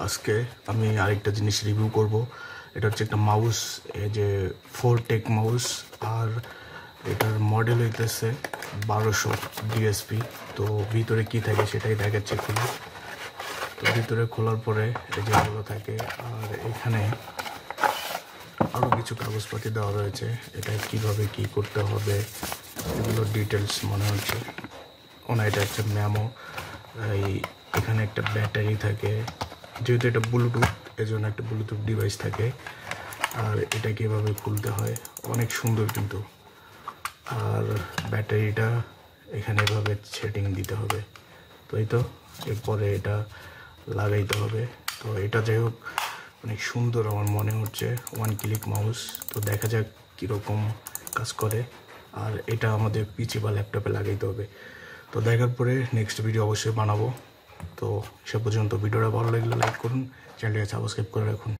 আজকে আমি আরেকটা জিনিস রিভিউ করব। এটা হচ্ছে একটা মাউস, এই যে ফোরটেক মাউস, আর এটার মডেল হইতেছে 1200 ডিএসপি। তো ভিতরে কি থাকে সেটাই দেখাচ্ছে খুলে। তো ভিতরে খোলার পরে এই যে এগুলো থাকে, আর এখানে আরও কিছু কাগজপাতি দেওয়া রয়েছে। এটা কিভাবে কি করতে হবে এগুলো ডিটেলস মনে হচ্ছে। এটা হচ্ছে মেমো। এখানে একটা ব্যাটারি থাকে, যেহেতু এটা ব্লুটুথ এজন্য একটা ব্লুটুথ ডিভাইস থাকে। আর এটা কীভাবে খুলতে হয় অনেক সুন্দর কিন্তু। আর ব্যাটারিটা এখানে এভাবে সেটিং দিতে হবে। তো এই তো এরপরে এটা লাগাইতে হবে। তো এটা যাই হোক অনেক সুন্দর আমার মনে হচ্ছে, ওয়ান ক্লিক মাউস। তো দেখা যাক কীরকম কাজ করে। আর এটা আমাদের পিসি বা ল্যাপটপে লাগাইতে হবে। তো দেখার পরে নেক্সট ভিডিও অবশ্যই বানাবো। তো সে পর্যন্ত ভিডিওটা ভালো লাগলে লাইক করুন, চ্যানেলটাকে সাবস্ক্রাইব করে রাখুন।